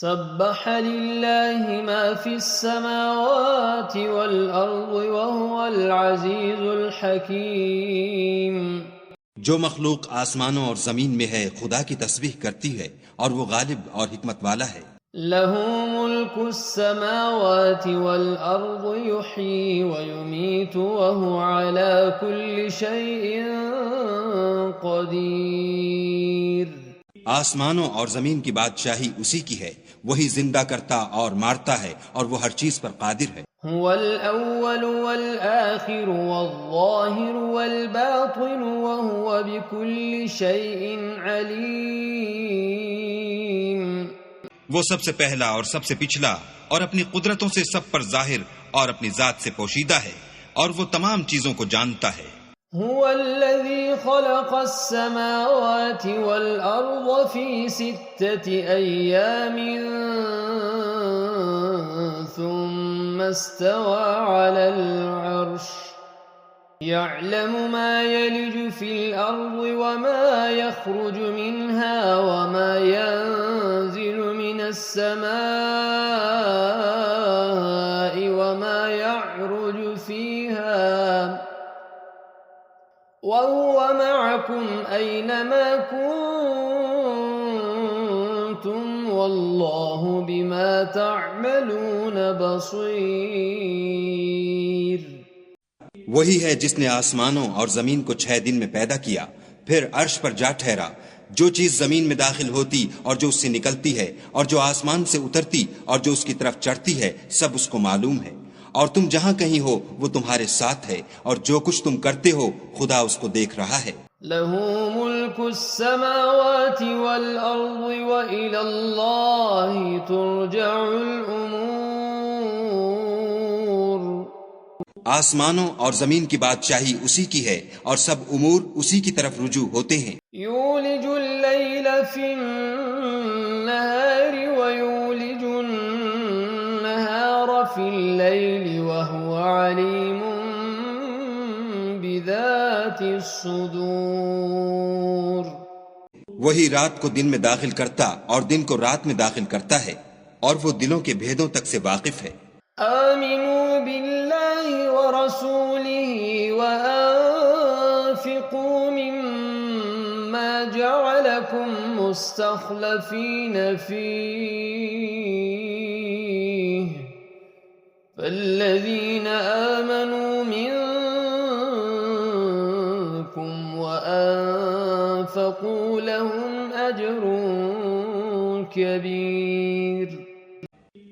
سبح للہ ما فی السماوات والارض وهو العزیز الحکیم۔ جو مخلوق آسمانوں اور زمین میں ہے خدا کی تسبیح کرتی ہے اور وہ غالب اور حکمت والا ہے۔ لہ ملک السماوات والارض یحیی ویمیت وهو علی کل شیء قدیر۔ آسمانوں اور زمین کی بادشاہی اسی کی ہے، وہی زندہ کرتا اور مارتا ہے اور وہ ہر چیز پر قادر ہے۔ هو الأول والآخر والظاهر والباطن وهو بكل شيء عليم۔ وہ سب سے پہلا اور سب سے پچھلا اور اپنی قدرتوں سے سب پر ظاہر اور اپنی ذات سے پوشیدہ ہے اور وہ تمام چیزوں کو جانتا ہے۔ هو الذي خلق السماوات والأرض في 6 أيام ثم استوى على العرش يعلم ما يلج في الأرض وما يخرج منها وما ينزل من السماء وما يعرج فيها وَهُوَ مَعَكُمْ أَيْنَمَا كُنتُمْ وَاللَّهُ بِمَا تَعْمَلُونَ بَصِيرٌ۔ وہی ہے جس نے آسمانوں اور زمین کو 6 دن میں پیدا کیا، پھر عرش پر جا ٹھہرا۔ جو چیز زمین میں داخل ہوتی اور جو اس سے نکلتی ہے اور جو آسمان سے اترتی اور جو اس کی طرف چڑھتی ہے، سب اس کو معلوم ہے۔ اور تم جہاں کہیں ہو وہ تمہارے ساتھ ہے، اور جو کچھ تم کرتے ہو خدا اس کو دیکھ رہا ہے۔ لَهُ مُلْكُ السَّمَاوَاتِ وَالْأَرْضِ وَإِلَى اللَّهِ تُرْجَعُ الْأُمُورُ۔ آسمانوں اور زمین کی بادشاہی اسی کی ہے اور سب امور اسی کی طرف رجوع ہوتے ہیں۔ یولج اللیل فی النہار ویولج النہار فی اللیل وہو علیم بذات الصدور۔ وہی رات کو دن میں داخل کرتا اور دن کو رات میں داخل کرتا ہے اور وہ دلوں کے بھیدوں تک سے واقف ہے۔ آمنوا باللہ ورسولہ وانفقوا مما جعلکم مستخلفین فیہ فالذین آمنوا منکم وانفقوا لهم اجر کبیر۔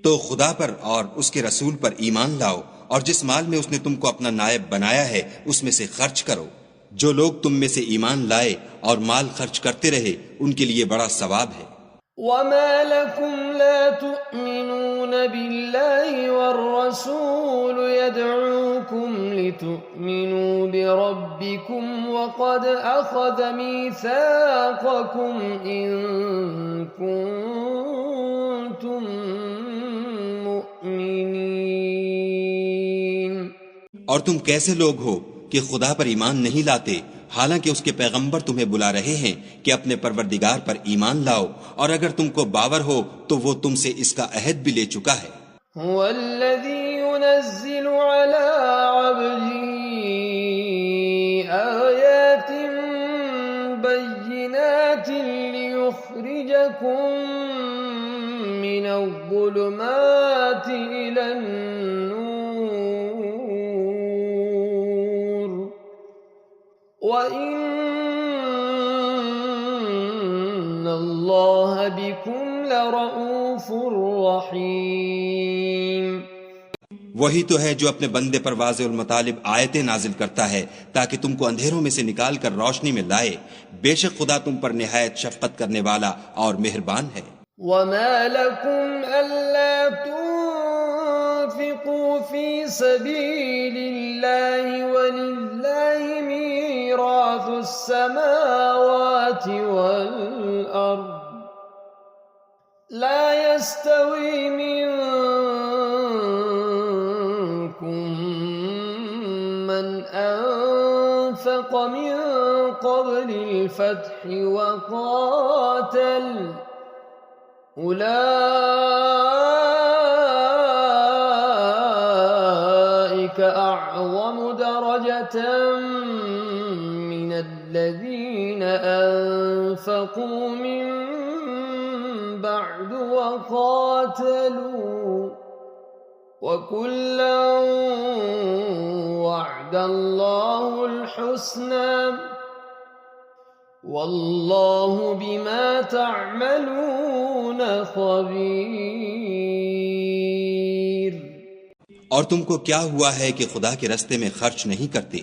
تو خدا پر اور اس کے رسول پر ایمان لاؤ اور جس مال میں اس نے تم کو اپنا نائب بنایا ہے اس میں سے خرچ کرو۔ جو لوگ تم میں سے ایمان لائے اور مال خرچ کرتے رہے ان کے لیے بڑا ثواب ہے۔ وَمَا لَكُمْ لَا تُؤْمِنُونَ بِاللَّهِ وَالرَّسُولُ يَدْعُوكُمْ لِتُؤْمِنُوا بِرَبِّكُمْ وَقَدْ أَخَذَ مِيثَاقَكُمْ إِن كُنتُم مُؤْمِنِينَ۔ اور تم کیسے لوگ ہو کہ خدا پر ایمان نہیں لاتے حالانکہ اس کے پیغمبر تمہیں بلا رہے ہیں کہ اپنے پروردگار پر ایمان لاؤ، اور اگر تم کو باور ہو تو وہ تم سے اس کا عہد بھی لے چکا ہے۔ هو الذي ينزل على عبده آيات بينات ليخرجكم من الظلمات إلى النور وَإِنَّ اللَّهَ بِكُمْ لَرَؤُوفٌ رَحِيمٌ۔ وہی تو ہے جو اپنے بندے پر واضح المطالب آیتیں نازل کرتا ہے تاکہ تم کو اندھیروں میں سے نکال کر روشنی میں لائے۔ بے شک خدا تم پر نہایت شفقت کرنے والا اور مہربان ہے۔ وَمَا لَكُمْ أَلَّا تُنفِقُوا فِي سَبِيلِ اللَّهِ وَلِلَّهِ مِيرَاثُ السَّمَاوَاتِ وَالْأَرْضِ لَا يَسْتَوِي مِنكُم مَّنْ أَنفَقَ مِن قَبْلِ الْفَتْحِ وَقَاتَلَ أولئك أعظم درجة من الذين أنفقوا من بعد وقاتلوا وكلا وعد الله الحسنى واللہ بما تعملون خبیر۔ اور تم کو کیا ہوا ہے کہ خدا کے رستے میں خرچ نہیں کرتے،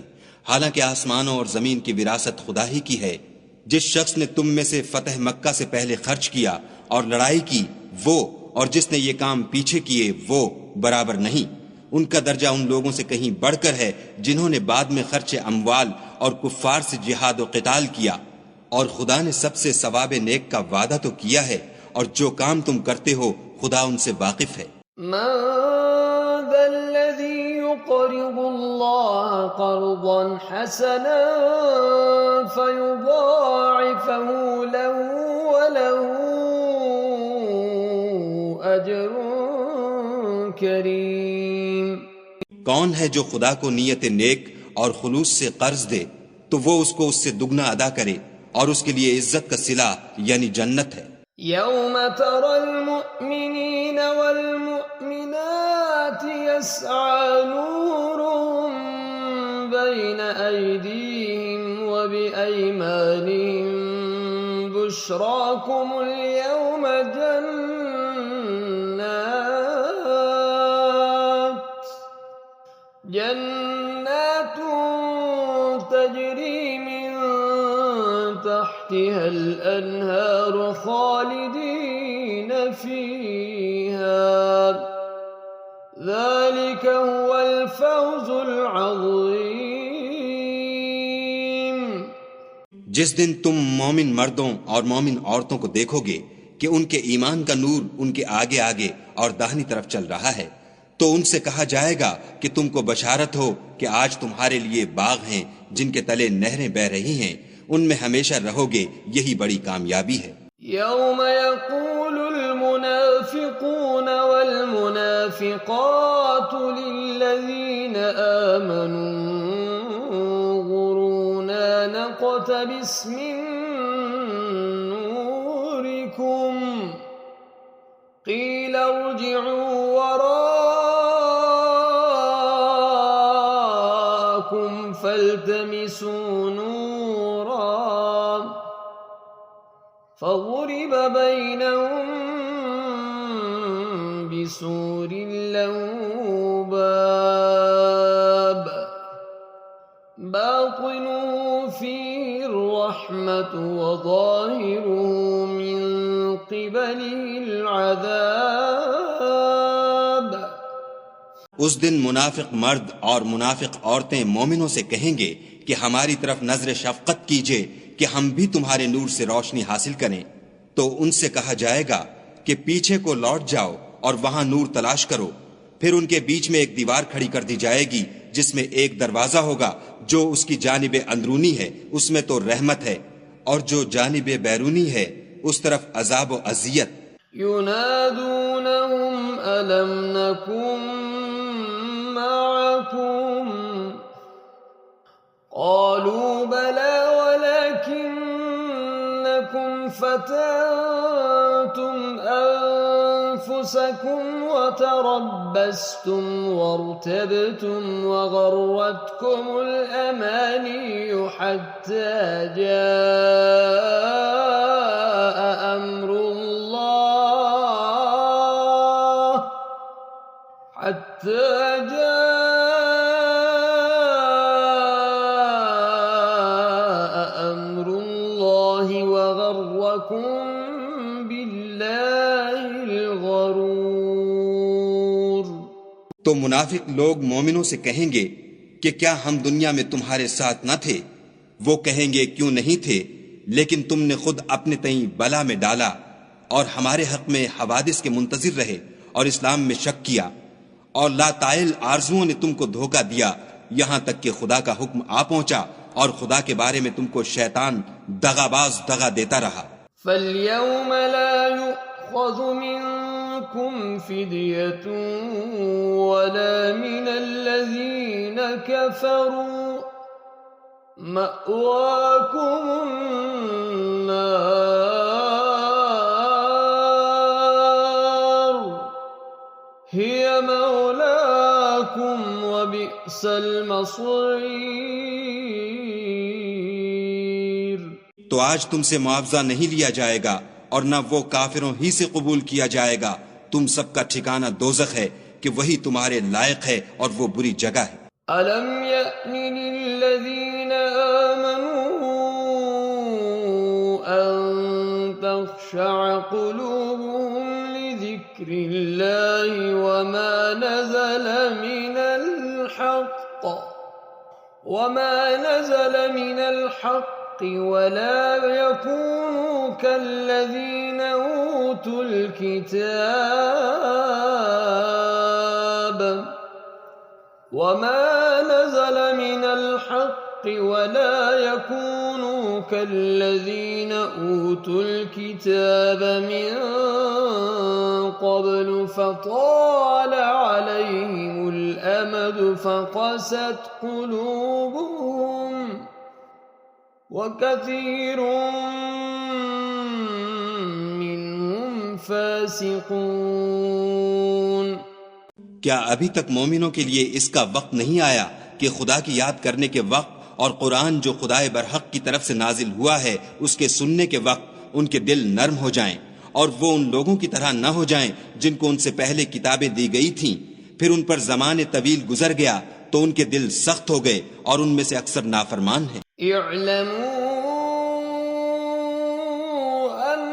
حالانکہ آسمانوں اور زمین کی وراثت خدا ہی کی ہے۔ جس شخص نے تم میں سے فتح مکہ سے پہلے خرچ کیا اور لڑائی کی وہ اور جس نے یہ کام پیچھے کیے وہ برابر نہیں۔ ان کا درجہ ان لوگوں سے کہیں بڑھ کر ہے جنہوں نے بعد میں خرچ اموال اور کفار سے جہاد و قتال کیا، اور خدا نے سب سے ثواب نیک کا وعدہ تو کیا ہے، اور جو کام تم کرتے ہو خدا ان سے واقف ہے۔ من ذا الذي يقرض الله قرضا حسنا فيضاعفه له وله أجر کریم۔ کون ہے جو خدا کو نیت نیک اور خلوص سے قرض دے تو وہ اس کو اس سے دگنا ادا کرے، اور اس کے لیے عزت کا صلہ یعنی جنت ہے۔ یوم تری المؤمنین والمؤمنات یسعی نورهم بین ایدیہم وبایمانہم بشراکم اليوم جنات تجری من تحتها الأنهار خالدين فيها ذلك هو الفوز العظيم۔ جس دن تم مومن مردوں اور مومن عورتوں کو دیکھو گے کہ ان کے ایمان کا نور ان کے آگے آگے اور داہنی طرف چل رہا ہے تو ان سے کہا جائے گا کہ تم کو بشارت ہو کہ آج تمہارے لیے باغ ہیں جن کے تلے نہریں بہ رہی ہیں، ان میں ہمیشہ رہو گے، یہی بڑی کامیابی ہے۔ یوم یقول المنافقون والمنافقات للذین آمنوا انظرونا نقتبس من نورکم قیل ارجعوا وراءکم فالتمسوا نورا فضرب بينهم بسور له باب باطنه فيه الرحمة وظاهره من قبله العذاب۔ اس دن منافق مرد اور منافق عورتیں مومنوں سے کہیں گے کہ ہماری طرف نظر شفقت کیجئے کہ ہم بھی تمہارے نور سے روشنی حاصل کریں، تو ان سے کہا جائے گا کہ پیچھے کو لوٹ جاؤ اور وہاں نور تلاش کرو، پھر ان کے بیچ میں ایک دیوار کھڑی کر دی جائے گی جس میں ایک دروازہ ہوگا، جو اس کی جانب اندرونی ہے اس میں تو رحمت ہے، اور جو جانب بیرونی ہے اس طرف عذاب و اذیت۔ ينادونهم ألم نكن معكم قالوا بلى ولكنكم فتنتم أنفسكم وتربستم وارتبتم وغرتكم الأماني حتى جاء أمر الله حتى جاء أمر الله وغركم بالله الغرور۔ تو منافق لوگ مومنوں سے کہیں گے کہ کیا ہم دنیا میں تمہارے ساتھ نہ تھے؟ وہ کہیں گے کیوں نہیں تھے، لیکن تم نے خود اپنے تئیں بلا میں ڈالا اور ہمارے حق میں حوادث کے منتظر رہے اور اسلام میں شک کیا، اور لا طائل آرزوؤں نے تم کو دھوکہ دیا، یہاں تک کہ خدا کا حکم آ پہنچا اور خدا کے بارے میں تم کو شیطان دغاباز دغا دیتا رہا۔ فَالْيَوْمَ لَا يؤخذ منكم فدية ولا من الذين كفروا مأواكم النار هي مولاكم وبئس المصير. تو آج تم سے معاوضہ نہیں لیا جائے گا اور نہ وہ کافروں ہی سے قبول کیا جائے گا. تم سب کا ٹھکانہ دوزخ ہے کہ وہی تمہارے لائق ہے اور وہ بری جگہ ہے. أَلَمْ يَأْنِ لِلَّذِينَ آمَنُوا أَن تَخْشَعَ قُلُوبُهُمْ لِذِكْرِ اللَّهِ وَمَا نَزَلَ مِنَ الْحَقِّ وَلَا يَكُونُوا كَالَّذِينَ أُوتُوا الْكِتَابَ وَمَا نَزَلَ مِنَ الْحَقِّ وَلَا يَكُونُوا كَالَّذِينَ أُوتُوا الْكِتَابَ مِنْ قَبْلُ فَطَالَ عَلَيْهِمُ الْأَمَدُ فَقَسَتْ قُلُوبُهُمْ وَكَثِيرٌ مِّنْهُمْ فَاسِقُونَ. کیا ابھی تک مومنوں کے لیے اس کا وقت نہیں آیا کہ خدا کی یاد کرنے کے وقت اور قرآن جو خدائے برحق کی طرف سے نازل ہوا ہے اس کے سننے کے وقت ان کے دل نرم ہو جائیں اور وہ ان لوگوں کی طرح نہ ہو جائیں جن کو ان سے پہلے کتابیں دی گئی تھیں، پھر ان پر زمانے طویل گزر گیا تو ان کے دل سخت ہو گئے اور ان میں سے اکثر نافرمان ہیں. اعلموا ان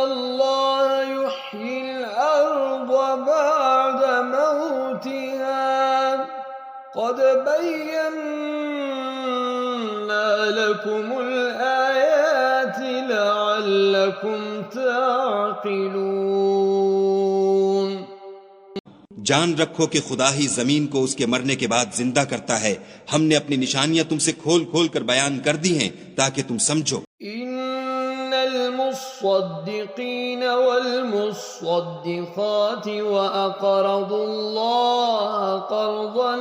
اللہ یحیی الارض بعد موتها قد بینا لکم الآیات لعلکم تعقلون. جان رکھو کہ خدا ہی زمین کو اس کے مرنے کے بعد زندہ کرتا ہے. ہم نے اپنی نشانیاں تم سے کھول کھول کر بیان کر دی ہیں تاکہ تم سمجھو. ان المصدقین والمصدقات واقرضوا الله قرضا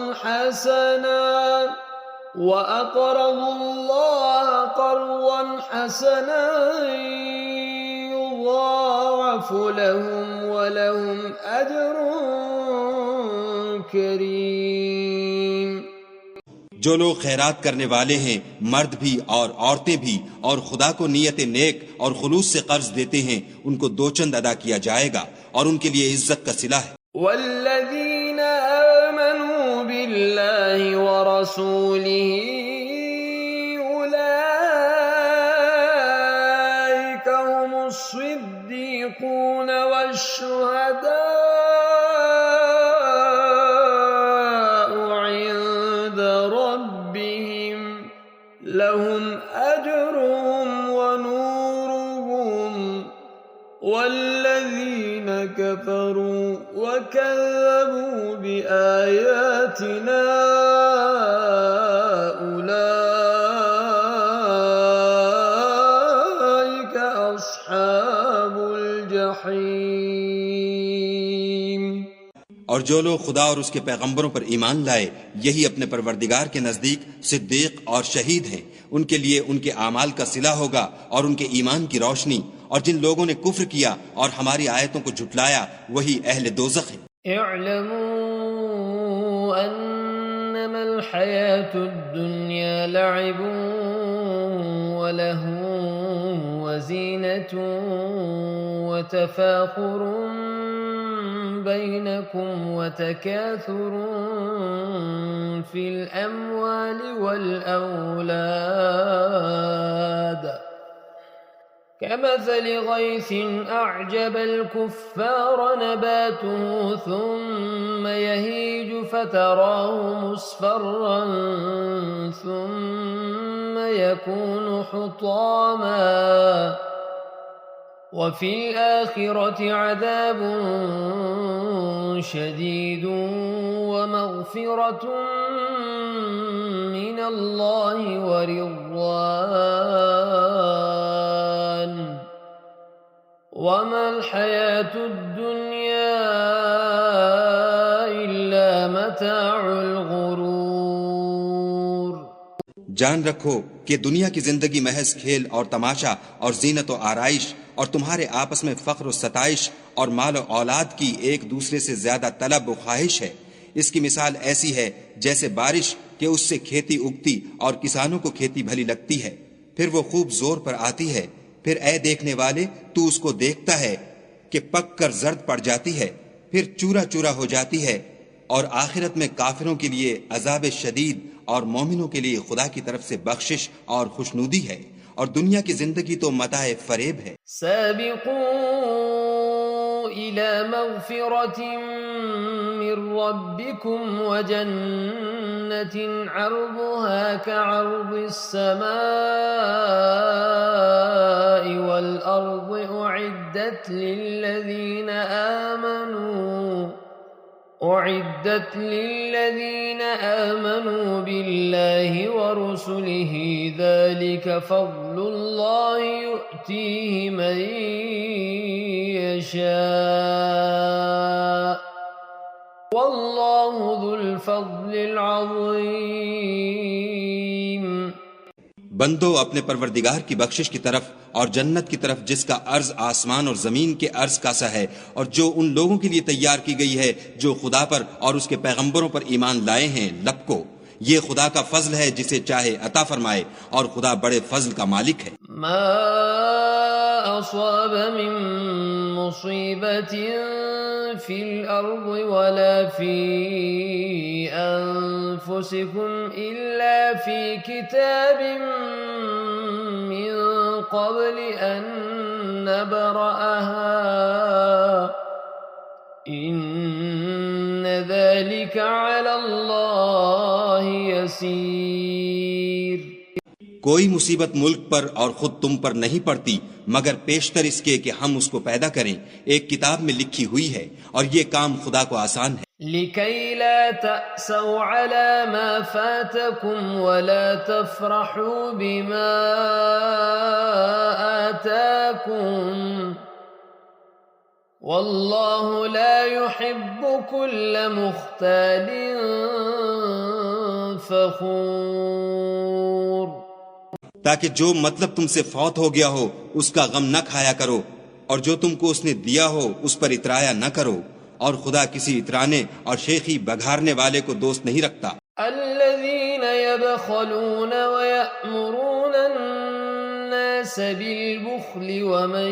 حسنا يضاعف لهم ولهم اجر کریم. جو لوگ خیرات کرنے والے ہیں مرد بھی اور عورتیں بھی اور خدا کو نیت نیک اور خلوص سے قرض دیتے ہیں ان کو دو چند ادا کیا جائے گا اور ان کے لیے عزت کا صلہ ہے. والذین آمنوا باللہ ورسولہ اولئک هم الصدیقون والشہداء لهم أجرهم ونورهم والذين كفروا وكذبوا بآياتنا أولئك أصحاب الجحيم. اور جو لوگ خدا اور اس کے پیغمبروں پر ایمان لائے یہی اپنے پروردگار کے نزدیک صدیق اور شہید ہیں. ان کے لیے ان کے اعمال کا صلہ ہوگا اور ان کے ایمان کی روشنی. اور جن لوگوں نے کفر کیا اور ہماری آیتوں کو جھٹلایا وہی اہل دوزخ ہیں. اعلموا انما الحیاة الدنیا لعب ولهو وزینة وتفاخر بينكم وتكاثر في الأموال والأولاد كمثل غيث أعجب الكفار نباته ثم يهيج فتراه مصفرا ثم يكون حطاما وفي الآخرة عذاب شديد ومغفرة من الله ورضوان وما الحياة الدنيا إلا متاع الغرور. جان رکھو کہ دنیا کی زندگی محض کھیل اور تماشا اور زینت و آرائش اور تمہارے آپس میں فخر و ستائش اور مال و اولاد کی ایک دوسرے سے زیادہ طلب و خواہش ہے. اس کی مثال ایسی ہے جیسے بارش کہ اس سے کھیتی اگتی اور کسانوں کو کھیتی بھلی لگتی ہے، پھر وہ خوب زور پر آتی ہے، پھر اے دیکھنے والے تو اس کو دیکھتا ہے کہ پک کر زرد پڑ جاتی ہے، پھر چورا چورا ہو جاتی ہے، اور آخرت میں کافروں کے لیے عذاب شدید اور مومنوں کے لیے خدا کی طرف سے بخشش اور خوشنودی ہے، اور دنیا کی زندگی تو متاع فریب ہے. سابقوا إلى مغفرة من ربكم وجنة عرضها كعرض السماء والأرض أعدت للذين آمنوا بالله ورسله ذلك فضل الله يؤتيه من يشاء والله ذو الفضل العظيم. بندو اپنے پروردگار کی بخشش کی طرف اور جنت کی طرف جس کا عرض آسمان اور زمین کے عرض کا سا ہے، اور جو ان لوگوں کے لیے تیار کی گئی ہے جو خدا پر اور اس کے پیغمبروں پر ایمان لائے ہیں، لب کو. یہ خدا کا فضل ہے جسے چاہے عطا فرمائے، اور خدا بڑے فضل کا مالک ہے. ما أصاب من مصيبة في الأرض ولا في أنفسكم إلا في كتاب من قبل أن نبرأها إن ذلك على الله يسير. کوئی مصیبت ملک پر اور خود تم پر نہیں پڑتی مگر پیشتر اس کے کہ ہم اس کو پیدا کریں، ایک کتاب میں لکھی ہوئی ہے، اور یہ کام خدا کو آسان ہے. لكي لا تأسوا على ما فاتكم ولا تفرحوا بما آتاكم والله لا يحب كل مختال فخور. تاکہ جو مطلب تم سے فوت ہو گیا ہو اس کا غم نہ کھایا کرو، اور جو تم کو اس نے دیا ہو اس پر اترایا نہ کرو، اور خدا کسی اترانے اور شیخی بگھارنے والے کو دوست نہیں رکھتا. الذين يبخلون ويأمرون الناس بالبخل ومن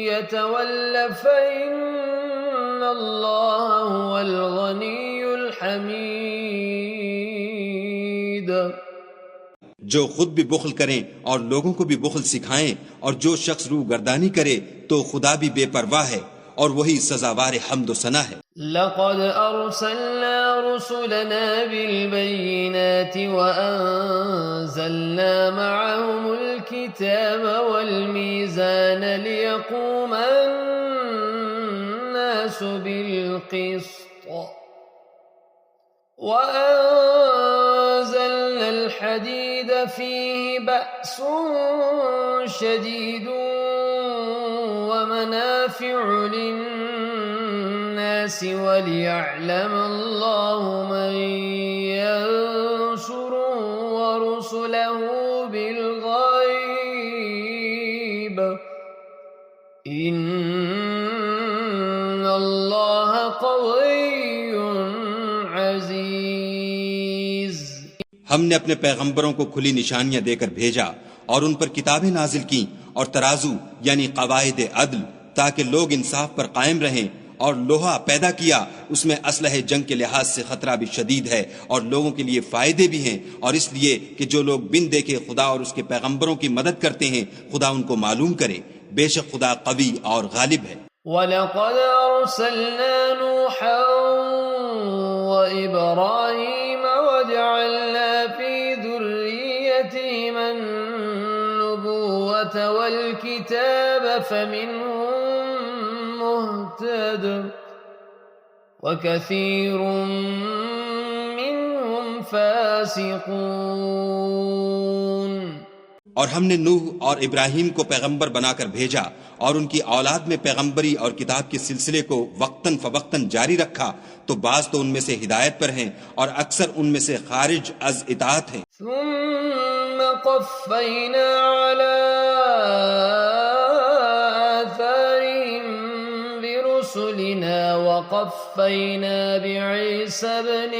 يتول فإن الله هو الغني الحميد. جو خود بھی بخل کریں اور لوگوں کو بھی بخل سکھائیں، اور جو شخص روح گردانی کرے تو خدا بھی بے پرواہ ہے اور وہی سزاوار حمد و ثنا ہے. لقد أرسلنا رسلنا بالبينات وأنزلنا معهم الكتاب والميزان ليقوم الناس بالقسط وأنزلنا الحديد فيه بأس شديد ومنافع للناس وليعلم الله من ينصره ورسله بالغيب إن الله قوي عزيز. ہم نے اپنے پیغمبروں کو کھلی نشانیاں دے کر بھیجا اور ان پر کتابیں نازل کی اور ترازو یعنی قواعد عدل تاکہ لوگ انصاف پر قائم رہیں، اور لوہا پیدا کیا، اس میں اسلحہ جنگ کے لحاظ سے خطرہ بھی شدید ہے اور لوگوں کے لیے فائدے بھی ہیں، اور اس لیے کہ جو لوگ بن دیکھے خدا اور اس کے پیغمبروں کی مدد کرتے ہیں خدا ان کو معلوم کرے، بے شک خدا قوی اور غالب ہے. وَلَقَدْ أَرْسَلْنَا نُوحًا وَإِبْرَاهِيمَ وَجَعَلْنَا فِي ذُرِّيَّتِهِمَا النُّبُوَّةَ وَالْكِتَابَ فَمِنْهُم مُهْتَدٍ وَكَثِيرٌ مِّنْهُمْ فَاسِقُونَ. اور ہم نے نوح اور ابراہیم کو پیغمبر بنا کر بھیجا اور ان کی اولاد میں پیغمبری اور کتاب کے سلسلے کو وقتاً فوقتاً جاری رکھا، تو بعض تو ان میں سے ہدایت پر ہیں اور اکثر ان میں سے خارج از اطاعت ہیں۔ ثم قفينا على آثارهم برسلنا وقفينا بعيسى ابن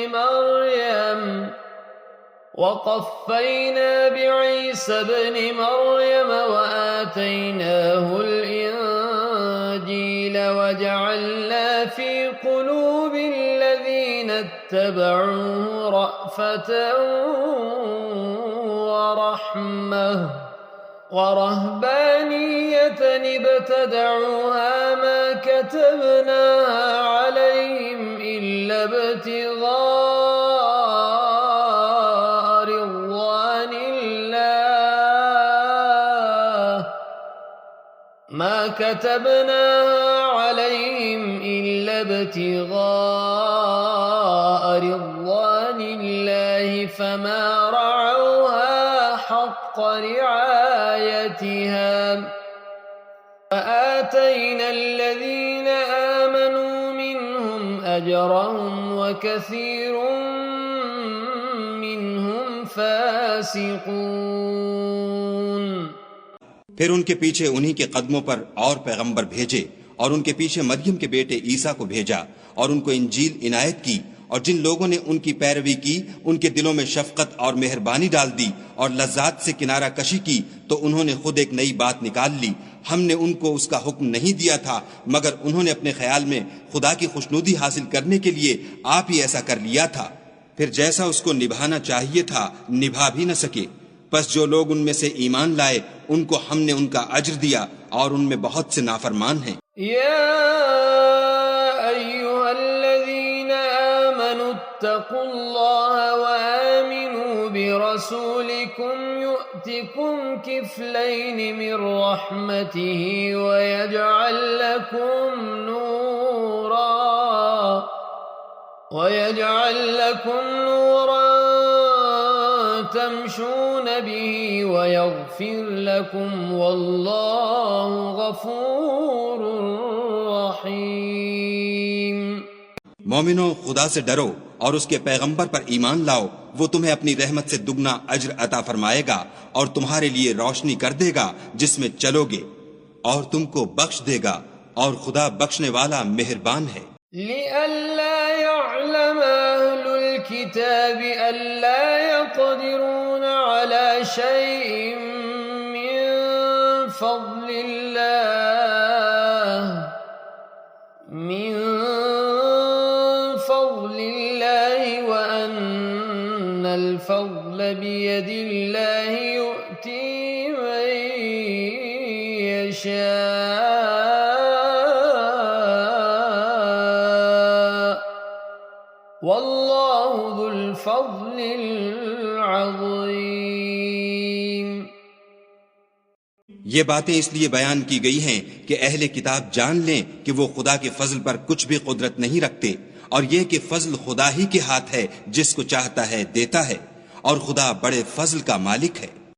مريم وآتيناه الإنجيل وجعلنا في قلوب الذين اتبعوه رأفة ورهبانية ابتدعوها ما كتبناها عليهم إلا ابتغاء رضوان الله فما رعوها حق رعايتها فآتينا الذين آمنوا منهم أجرهم وكثير منهم فاسقون۔ پھر ان کے پیچھے انہی کے قدموں پر اور پیغمبر بھیجے، اور ان کے پیچھے مریم کے بیٹے عیسیٰ کو بھیجا اور ان کو انجیل عنایت کی، اور جن لوگوں نے ان کی پیروی کی ان کے دلوں میں شفقت اور مہربانی ڈال دی اور لذات سے کنارہ کشی کی، تو انہوں نے خود ایک نئی بات نکال لی۔ ہم نے ان کو اس کا حکم نہیں دیا تھا، مگر انہوں نے اپنے خیال میں خدا کی خوشنودی حاصل کرنے کے لیے آپ ہی ایسا کر لیا تھا، پھر جیسا اس کو نبھانا چاہیے تھا نبھا بھی نہ سکے۔ پس جو لوگ ان میں سے ایمان لائے ان کو ہم نے ان کا اجر دیا، اور ان میں بہت سے نافرمان ہیں۔ یا ایھا الذین آمنوا اتقوا اللہ وآمنوا برسولکم یؤتکم کفلین من رحمته ویجعل لکم نورا تمشون به ويغفر لكم والله غفور رحيم۔ مومنو، خدا سے ڈرو اور اس کے پیغمبر پر ایمان لاؤ، وہ تمہیں اپنی رحمت سے دگنا اجر عطا فرمائے گا اور تمہارے لیے روشنی کر دے گا جس میں چلو گے، اور تم کو بخش دے گا، اور خدا بخشنے والا مہربان ہے۔ لئلا يعلم أهل الكتاب ألا يقدرون على شيء من فضل الله وأن الفضل بيد الله يؤتي من يشاء واللہ ذو الفضل العظیم۔ یہ باتیں اس لیے بیان کی گئی ہیں کہ اہل کتاب جان لیں کہ وہ خدا کے فضل پر کچھ بھی قدرت نہیں رکھتے، اور یہ کہ فضل خدا ہی کے ہاتھ ہے، جس کو چاہتا ہے دیتا ہے، اور خدا بڑے فضل کا مالک ہے۔